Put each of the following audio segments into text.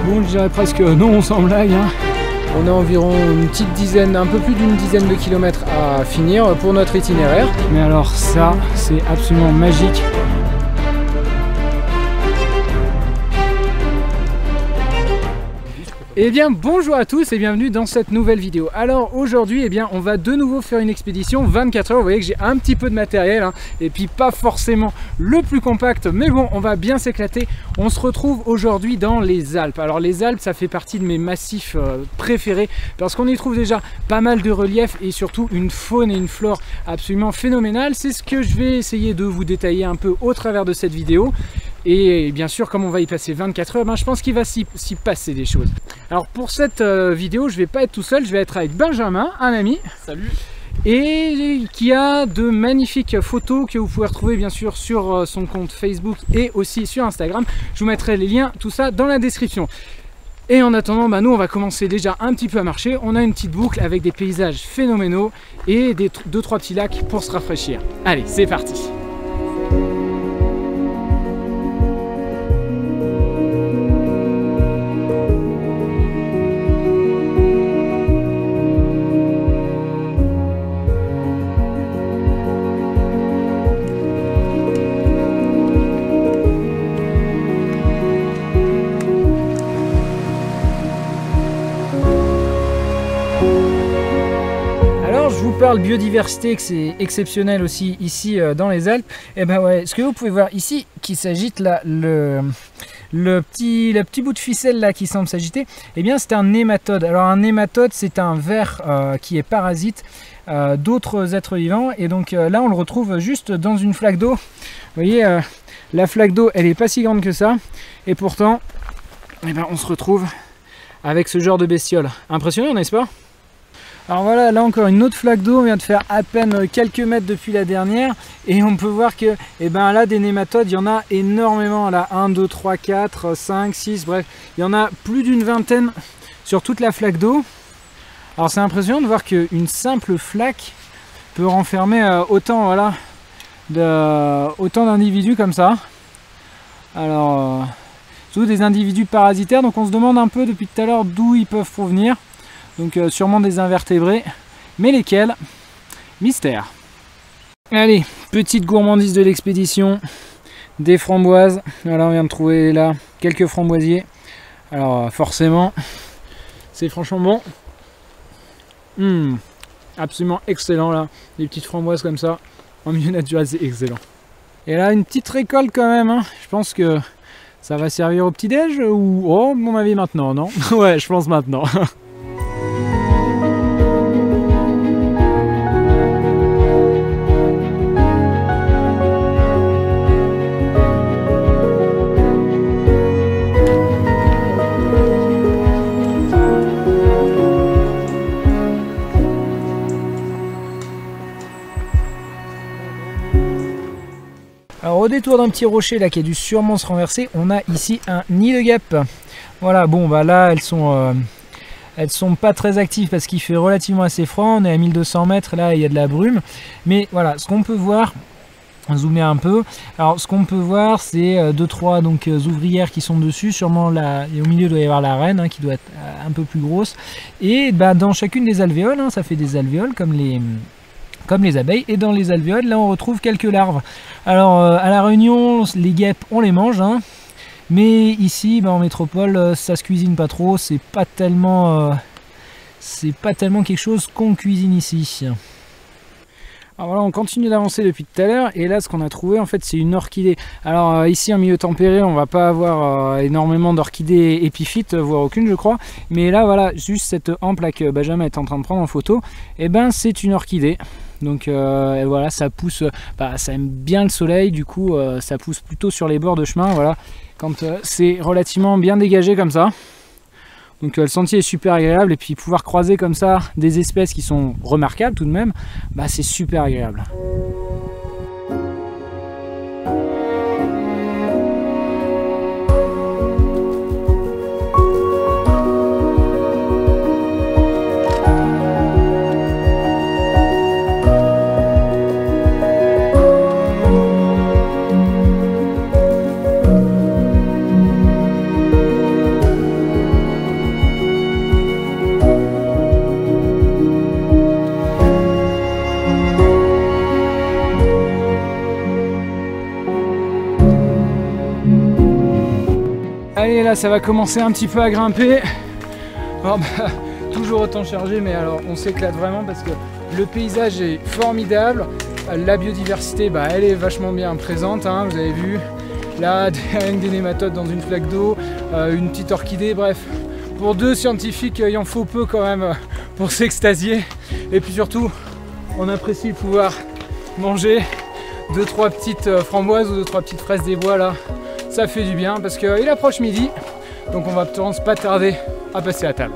Bon, je dirais presque non sans blague, hein. On a environ une petite dizaine, un peu plus d'une dizaine de kilomètres à finir pour notre itinéraire. Mais alors ça, c'est absolument magique. Eh bien bonjour à tous et bienvenue dans cette nouvelle vidéo. Alors aujourd'hui on va de nouveau faire une expédition 24 heures. Vous voyez que j'ai un petit peu de matériel hein, et puis pas forcément le plus compact, mais bon, on va bien s'éclater. On se retrouve aujourd'hui dans les Alpes. Alors les Alpes, ça fait partie de mes massifs préférés parce qu'on y trouve déjà pas mal de relief et surtout une faune et une flore absolument phénoménales. C'est ce que je vais essayer de vous détailler un peu au travers de cette vidéo. Et bien sûr, comme on va y passer 24 heures, je pense qu'il va s'y passer des choses. Alors pour cette vidéo, je vais pas être tout seul, je vais être avec Benjamin, un ami. Salut. Et qui a de magnifiques photos que vous pouvez retrouver bien sûr sur son compte Facebook et aussi sur Instagram. Je vous mettrai les liens, tout ça dans la description. Et en attendant, nous on va commencer déjà un petit peu à marcher. On a une petite boucle avec des paysages phénoménaux et des 2-3 petits lacs pour se rafraîchir. Allez, c'est parti. Parle biodiversité, que c'est exceptionnel aussi ici dans les Alpes. Et ben ouais, ce que vous pouvez voir ici qui s'agite là, le petit bout de ficelle là qui semble s'agiter, et bien c'est un nématode. Alors un nématode, c'est un ver qui est parasite d'autres êtres vivants, et donc là on le retrouve juste dans une flaque d'eau. Vous voyez, la flaque d'eau elle est pas si grande que ça, et pourtant on se retrouve avec ce genre de bestiole. Impressionnant, n'est-ce pas? Alors voilà, là encore une autre flaque d'eau, on vient de faire à peine quelques mètres depuis la dernière et on peut voir que là des nématodes, il y en a énormément là, 1, 2, 3, 4, 5, 6, bref, il y en a plus d'une vingtaine sur toute la flaque d'eau. Alors c'est impressionnant de voir qu'une simple flaque peut renfermer autant d'individus comme ça. Alors, surtout des individus parasitaires, donc on se demande un peu depuis tout à l'heure d'où ils peuvent provenir. Donc sûrement des invertébrés, mais lesquels? Mystère. Allez, petite gourmandise de l'expédition, des framboises. Voilà, on vient de trouver là quelques framboisiers. Alors forcément, c'est franchement bon. Absolument excellent là, des petites framboises comme ça, en milieu naturel, c'est excellent. Et là, une petite récolte quand même, hein. Je pense que ça va servir au petit-déj ou... Oh, mon avis maintenant, non? Ouais, je pense maintenant. Alors au détour d'un petit rocher là qui a dû sûrement se renverser, on a ici un nid de guêpes. Voilà, bon là elles sont pas très actives parce qu'il fait relativement assez froid, on est à 1200 mètres, là il y a de la brume. Mais voilà, ce qu'on peut voir, on zoomer un peu, alors ce qu'on peut voir c'est 2-3 ouvrières qui sont dessus, sûrement là, et au milieu doit y avoir la reine qui doit être un peu plus grosse. Et dans chacune des alvéoles, ça fait des alvéoles comme les abeilles, et dans les alvéoles là on retrouve quelques larves. Alors à la Réunion les guêpes on les mange, mais ici en métropole ça se cuisine pas trop, c'est pas tellement quelque chose qu'on cuisine ici. Alors voilà, on continue d'avancer depuis tout à l'heure, et là ce qu'on a trouvé en fait c'est une orchidée. Alors ici en milieu tempéré on va pas avoir énormément d'orchidées épiphytes, voire aucune je crois, mais là voilà, juste cette hampe là que Benjamin est en train de prendre en photo, c'est une orchidée. Donc voilà, ça pousse, ça aime bien le soleil, du coup ça pousse plutôt sur les bords de chemin, voilà, quand c'est relativement bien dégagé comme ça. Donc le sentier est super agréable, et puis pouvoir croiser comme ça des espèces qui sont remarquables tout de même, c'est super agréable. Allez, là ça va commencer un petit peu à grimper. Oh, bah, toujours autant chargé, mais alors on s'éclate vraiment parce que le paysage est formidable. La biodiversité, bah, elle est vachement bien présente, hein, vous avez vu. Là, rien que des nématodes dans une flaque d'eau, une petite orchidée, bref. Pour deux scientifiques, il en faut peu quand même pour s'extasier. Et puis surtout, on apprécie le pouvoir manger 2-3 petites framboises ou 2-3 petites fraises des bois là. Ça fait du bien parce qu'il approche midi. Donc on va pas tarder à passer à table.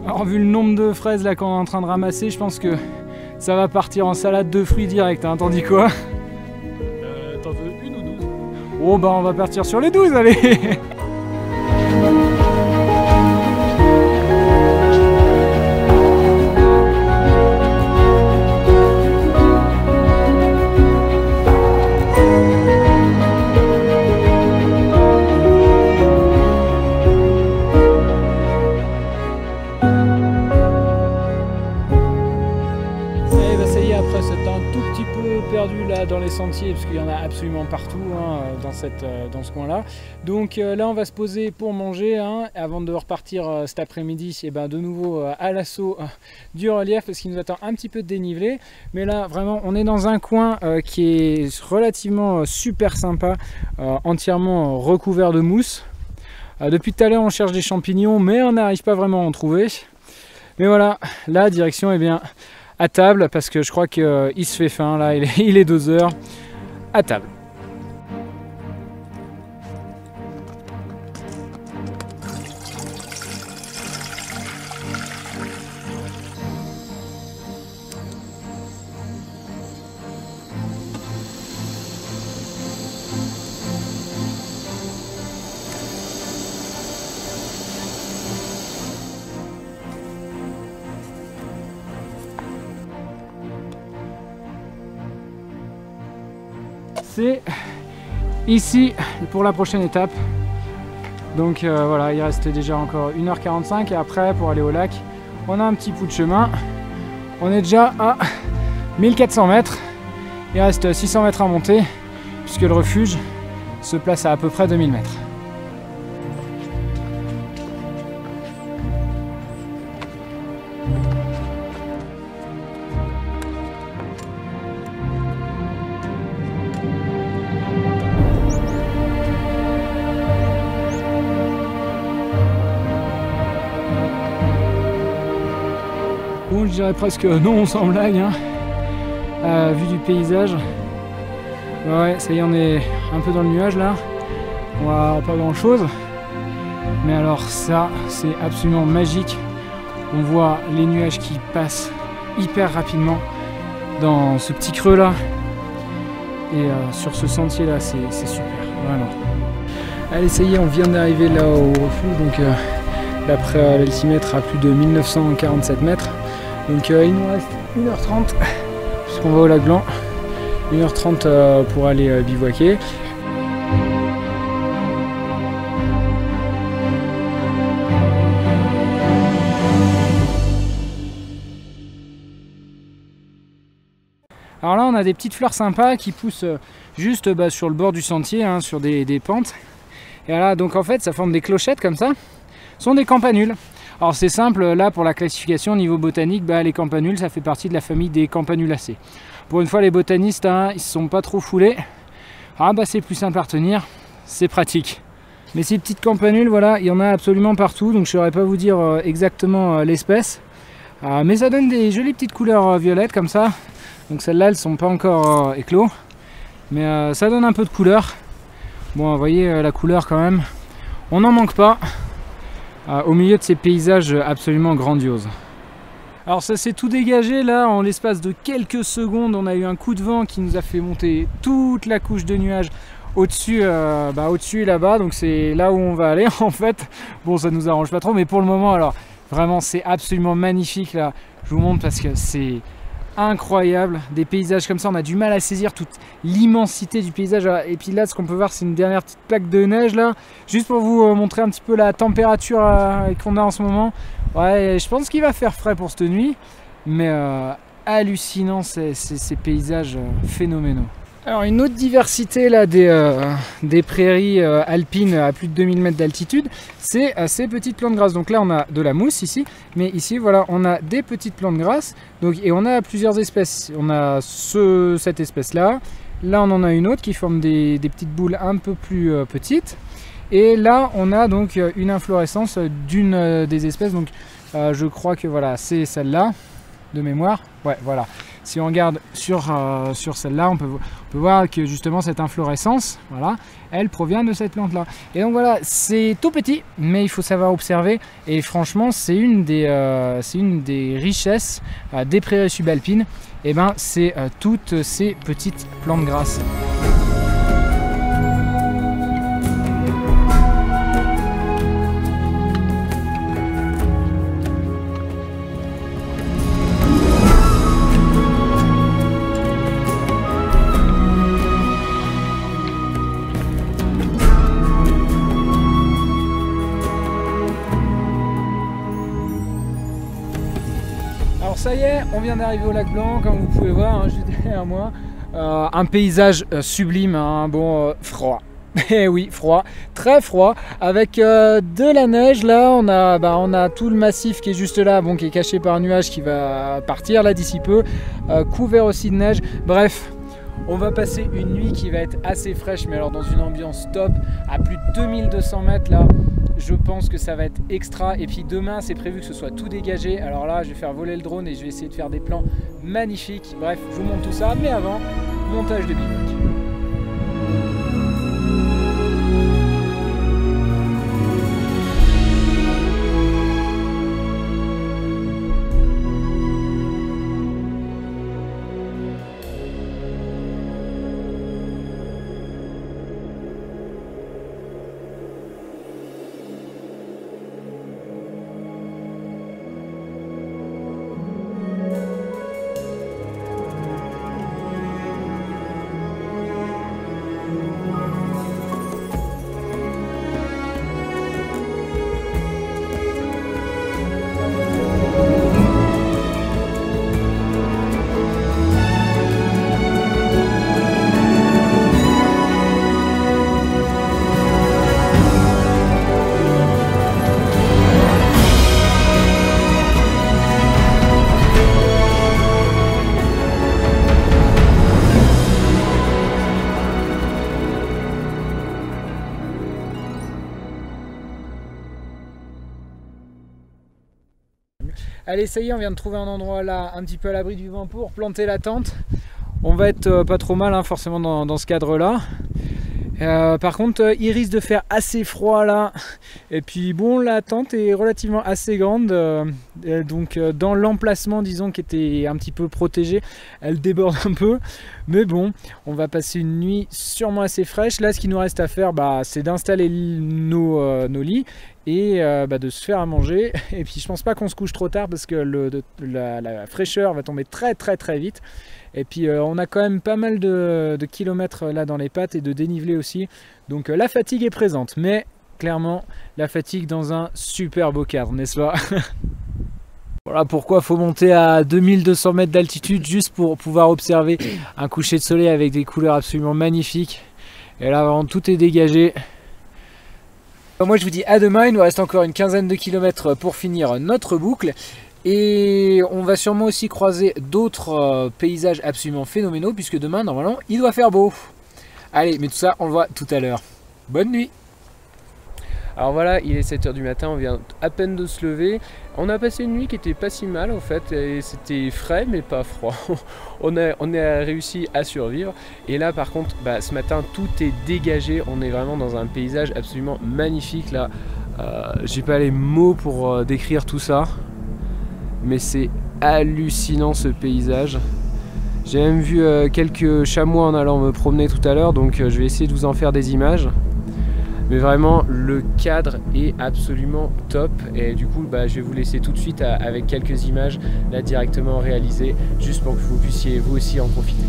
Alors vu le nombre de fraises là qu'on est en train de ramasser, je pense que ça va partir en salade de fruits direct, hein. T'en dis quoi? T'en veux une ou 12? Oh bah on va partir sur les 12, allez. Perdu là dans les sentiers parce qu'il y en a absolument partout, hein, dans ce coin là. Donc là on va se poser pour manger, hein, avant de repartir cet après-midi et ben de nouveau à l'assaut du relief parce qu'il nous attend un petit peu de dénivelé. Mais là vraiment on est dans un coin qui est relativement super sympa, entièrement recouvert de mousse. Depuis tout à l'heure on cherche des champignons mais on n'arrive pas vraiment à en trouver. Mais voilà, la direction est bien à table parce que je crois qu'il se fait faim là, il est 2 heures. À table. C'est ici pour la prochaine étape. Donc voilà, il reste déjà encore 1h45 et après pour aller au lac, on a un petit bout de chemin. On est déjà à 1400 mètres. Il reste 600 mètres à monter puisque le refuge se place à peu près 2000 mètres. Bon, je dirais presque non sans blague, hein. Vu du paysage. Ouais, ça y est, on est un peu dans le nuage là. On voit pas grand chose. Mais alors ça, c'est absolument magique. On voit les nuages qui passent hyper rapidement dans ce petit creux là. Et sur ce sentier là, c'est super, vraiment. Allez, ça y est, on vient d'arriver là au refuge. Donc d'après l'altimètre à plus de 1947 mètres. Donc il nous reste 1h30 puisqu'on va au lac Blanc, 1h30 pour aller bivouaquer. Alors là on a des petites fleurs sympas qui poussent juste sur le bord du sentier, hein, sur des pentes. Et voilà, donc en fait ça forme des clochettes comme ça, ce sont des campanules. Alors c'est simple, là pour la classification au niveau botanique, les campanules ça fait partie de la famille des campanulacées. Pour une fois les botanistes, hein, ils ne se sont pas trop foulés. C'est plus simple à retenir, c'est pratique. Mais ces petites campanules, voilà, il y en a absolument partout, donc je ne saurais pas vous dire exactement l'espèce. Mais ça donne des jolies petites couleurs violettes comme ça. Donc celles-là, elles ne sont pas encore éclos. Mais ça donne un peu de couleur. Bon, vous voyez la couleur quand même, on n'en manque pas. Au milieu de ces paysages absolument grandioses. Alors ça s'est tout dégagé là en l'espace de quelques secondes. On a eu un coup de vent qui nous a fait monter toute la couche de nuages au-dessus au-dessus là-bas. Donc c'est là où on va aller en fait. Bon, ça nous arrange pas trop, mais pour le moment, alors vraiment c'est absolument magnifique là. Je vous montre parce que c'est incroyable. Des paysages comme ça, on a du mal à saisir toute l'immensité du paysage. Et puis là, ce qu'on peut voir, c'est une dernière petite plaque de neige là, juste pour vous montrer un petit peu la température qu'on a en ce moment. Ouais, je pense qu'il va faire frais pour cette nuit, mais hallucinant ces paysages phénoménaux. Alors une autre diversité là des prairies alpines à plus de 2000 mètres d'altitude, c'est ces petites plantes grasses. Donc là on a de la mousse ici, mais ici voilà on a des petites plantes grasses. Donc, et on a plusieurs espèces. On a cette espèce là, là on en a une autre qui forme des petites boules un peu plus petites. Et là on a donc une inflorescence d'une des espèces. Donc je crois que voilà c'est celle-là de mémoire. Ouais voilà. Si on regarde sur celle-là, on peut voir que justement cette inflorescence, voilà, elle provient de cette plante-là. Et donc voilà, c'est tout petit, mais il faut savoir observer. Et franchement, c'est une des richesses des prairies subalpines. Et ben, c'est toutes ces petites plantes grasses. Ça y est, on vient d'arriver au lac Blanc, comme vous pouvez voir, hein, juste derrière moi. Un paysage sublime, hein, bon, froid. Eh oui, froid, très froid, avec de la neige. Là, on a tout le massif qui est juste là, bon, qui est caché par un nuage qui va partir là d'ici peu, couvert aussi de neige. Bref, on va passer une nuit qui va être assez fraîche, mais alors dans une ambiance top, à plus de 2200 mètres là. Je pense que ça va être extra. Et puis demain c'est prévu que ce soit tout dégagé. Alors là je vais faire voler le drone et je vais essayer de faire des plans magnifiques. Bref, je vous montre tout ça, mais avant, montage de bivouac. Allez, ça y est, on vient de trouver un endroit là, un petit peu à l'abri du vent pour planter la tente. On va être pas trop mal, hein, forcément, dans ce cadre-là. Par contre, il risque de faire assez froid là. Et puis bon, la tente est relativement assez grande. Donc dans l'emplacement, disons, qui était un petit peu protégé, elle déborde un peu. Mais bon, on va passer une nuit sûrement assez fraîche. Là, ce qu'il nous reste à faire, c'est d'installer nos lits et de se faire à manger. Et puis je pense pas qu'on se couche trop tard parce que la fraîcheur va tomber très vite. Et puis on a quand même pas mal de kilomètres là dans les pattes et de dénivelé aussi. Donc la fatigue est présente, mais clairement la fatigue dans un super beau cadre, n'est-ce pas? Voilà pourquoi il faut monter à 2200 mètres d'altitude juste pour pouvoir observer un coucher de soleil avec des couleurs absolument magnifiques. Et là vraiment tout est dégagé. Moi je vous dis à demain, il nous reste encore une quinzaine de kilomètres pour finir notre boucle. Et on va sûrement aussi croiser d'autres paysages absolument phénoménaux puisque demain normalement il doit faire beau. Allez, mais tout ça on le voit tout à l'heure. Bonne nuit. Alors voilà, il est 7 h du matin, on vient à peine de se lever. On a passé une nuit qui était pas si mal en fait, et c'était frais mais pas froid. on a réussi à survivre. Et là par contre, ce matin tout est dégagé, on est vraiment dans un paysage absolument magnifique là. J'ai pas les mots pour décrire tout ça, mais c'est hallucinant ce paysage. J'ai même vu quelques chamois en allant me promener tout à l'heure, donc je vais essayer de vous en faire des images. mais vraiment le cadre est absolument top. Et du coup je vais vous laisser tout de suite avec quelques images là directement réalisées, juste pour que vous puissiez vous aussi en profiter.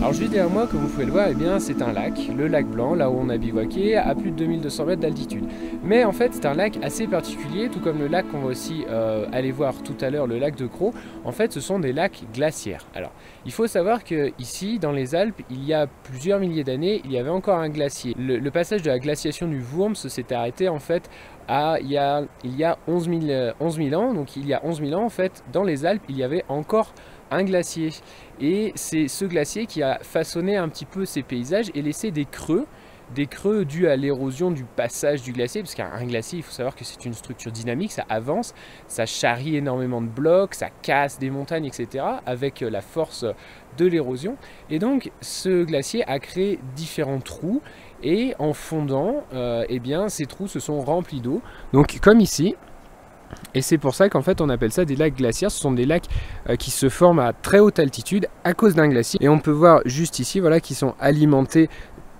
Alors juste derrière moi, comme vous pouvez le voir, eh bien c'est un lac, le lac Blanc, là où on a bivouaqué, à plus de 2200 mètres d'altitude. Mais en fait c'est un lac assez particulier, tout comme le lac qu'on va aussi aller voir tout à l'heure, le lac de Crau. En fait ce sont des lacs glaciaires. Alors il faut savoir que ici dans les Alpes, il y a plusieurs milliers d'années, il y avait encore un glacier. Le passage de la glaciation du Wurms s'est arrêté en fait il y a 11 000 ans. Donc il y a 11 000 ans en fait, dans les Alpes, il y avait encore un glacier. Et c'est ce glacier qui a façonné un petit peu ces paysages et laissé des creux dus à l'érosion du passage du glacier, parce qu'un glacier, il faut savoir que c'est une structure dynamique, ça avance, ça charrie énormément de blocs, ça casse des montagnes, etc. avec la force de l'érosion. Et donc ce glacier a créé différents trous, et en fondant, eh bien, ces trous se sont remplis d'eau, donc comme ici. Et c'est pour ça qu'en fait on appelle ça des lacs glaciaires. Ce sont des lacs qui se forment à très haute altitude à cause d'un glacier. Et on peut voir juste ici, voilà, qui sont alimentés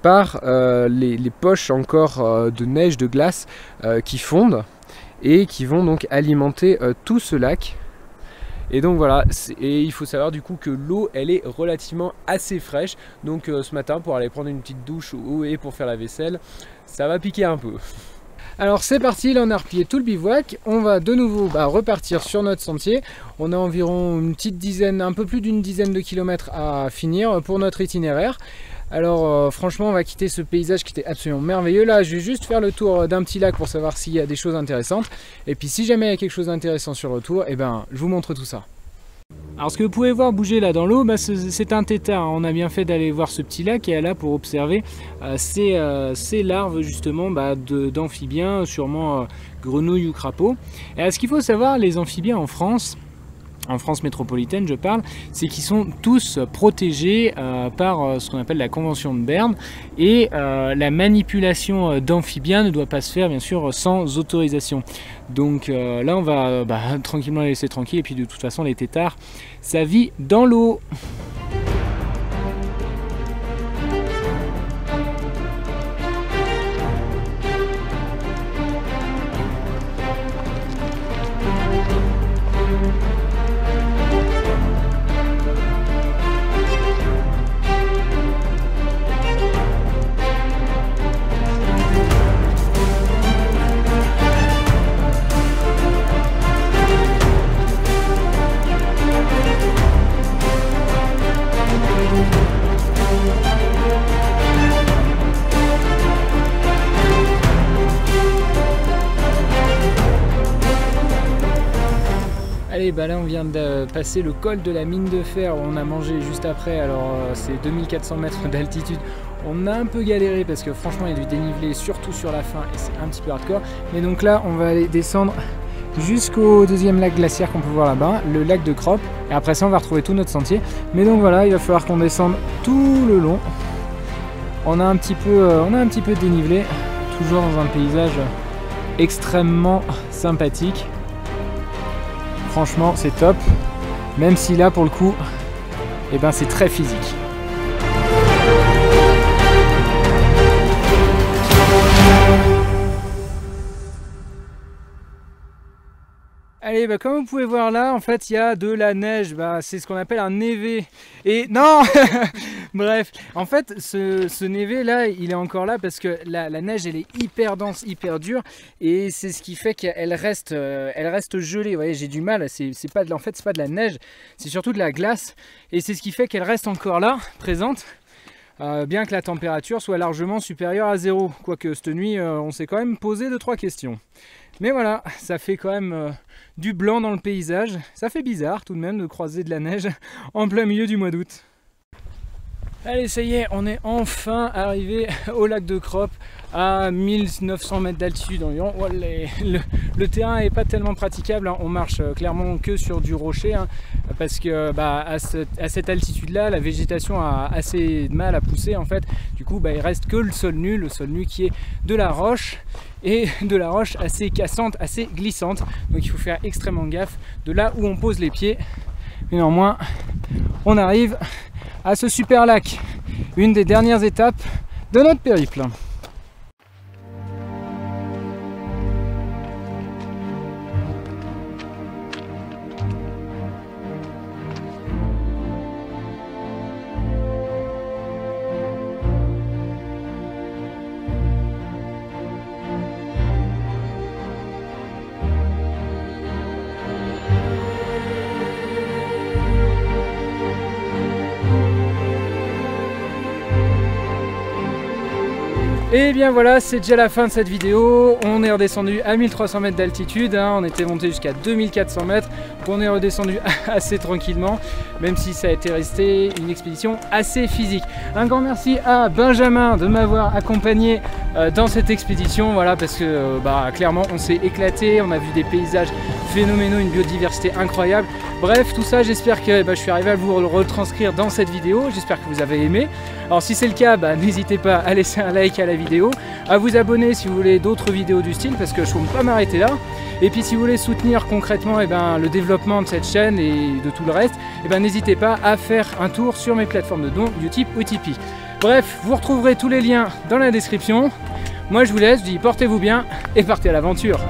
par les poches encore de neige, de glace qui fondent et qui vont donc alimenter tout ce lac. Et donc voilà, et il faut savoir du coup que l'eau elle est relativement assez fraîche. Donc ce matin pour aller prendre une petite douche et pour faire la vaisselle, ça va piquer un peu. Alors c'est parti, là on a replié tout le bivouac, on va de nouveau repartir sur notre sentier. On a environ une petite dizaine, un peu plus d'une dizaine de kilomètres à finir pour notre itinéraire. Alors franchement on va quitter ce paysage qui était absolument merveilleux. Là je vais juste faire le tour d'un petit lac pour savoir s'il y a des choses intéressantes. Et puis si jamais il y a quelque chose d'intéressant sur le retour, eh ben, je vous montre tout ça. Alors ce que vous pouvez voir bouger là dans l'eau, c'est un tétard. On a bien fait d'aller voir ce petit lac et là pour observer ces larves justement d'amphibiens, sûrement grenouilles ou crapauds. Et ce qu'il faut savoir, les amphibiens en France métropolitaine je parle, c'est qu'ils sont tous protégés par ce qu'on appelle la Convention de Berne, et la manipulation d'amphibiens ne doit pas se faire bien sûr sans autorisation. Donc là on va tranquillement les laisser tranquilles, et puis de toute façon les têtards ça vit dans l'eau. Allez, là on vient de passer le col de la mine de fer, on a mangé juste après, alors c'est 2400 mètres d'altitude. On a un peu galéré parce que franchement il y a du dénivelé surtout sur la fin et c'est un petit peu hardcore. Mais donc là on va aller descendre jusqu'au deuxième lac glaciaire qu'on peut voir là-bas, le lac de Crop. Et après ça on va retrouver tout notre sentier. Mais donc voilà, il va falloir qu'on descende tout le long. On a un petit peu de dénivelé, toujours dans un paysage extrêmement sympathique. Franchement c'est top, même si là pour le coup c'est très physique. Allez, Et bah, comme vous pouvez voir là, en fait, il y a de la neige. Bah, c'est ce qu'on appelle un névé. Et non bref, en fait, ce névé là, il est encore là parce que la neige, elle est hyper dense, hyper dure. Et c'est ce qui fait qu'elle reste gelée. Vous voyez, j'ai du mal. En fait, c'est pas de la neige, c'est surtout de la glace. Et c'est ce qui fait qu'elle reste encore là, présente. Bien que la température soit largement supérieure à 0. Quoique cette nuit, on s'est quand même posé 2-3 questions. Mais voilà, ça fait quand même du blanc dans le paysage. Ça fait bizarre tout de même de croiser de la neige en plein milieu du mois d'août. Allez, ça y est, on est enfin arrivé au lac de Croppe à 1900 mètres d'altitude environ. Oh, le terrain n'est pas tellement praticable, hein. On marche clairement que sur du rocher, hein, parce que à cette altitude là, la végétation a assez de mal à pousser en fait. Du coup, il reste que le sol nu qui est de la roche, et de la roche assez cassante, assez glissante. Donc il faut faire extrêmement gaffe de là où on pose les pieds. Mais néanmoins, on arrive à ce super lac, une des dernières étapes de notre périple. Et bien voilà, c'est déjà la fin de cette vidéo. On est redescendu à 1300 mètres d'altitude, hein. On était monté jusqu'à 2400 mètres. Donc on est redescendu assez tranquillement, même si ça a été resté une expédition assez physique. Un grand merci à Benjamin de m'avoir accompagné dans cette expédition, voilà, parce que clairement on s'est éclaté, on a vu des paysages phénoménaux, une biodiversité incroyable. Bref, tout ça, j'espère que je suis arrivé à vous le retranscrire dans cette vidéo. J'espère que vous avez aimé. Alors si c'est le cas, n'hésitez pas à laisser un like à la vidéo, à vous abonner si vous voulez d'autres vidéos du style, parce que je ne compte pas m'arrêter là. Et puis si vous voulez soutenir concrètement le développement de cette chaîne et de tout le reste, n'hésitez pas à faire un tour sur mes plateformes de dons, Utip ou Tipeee. Bref, vous retrouverez tous les liens dans la description. Moi je vous laisse, je dis portez-vous bien et partez à l'aventure.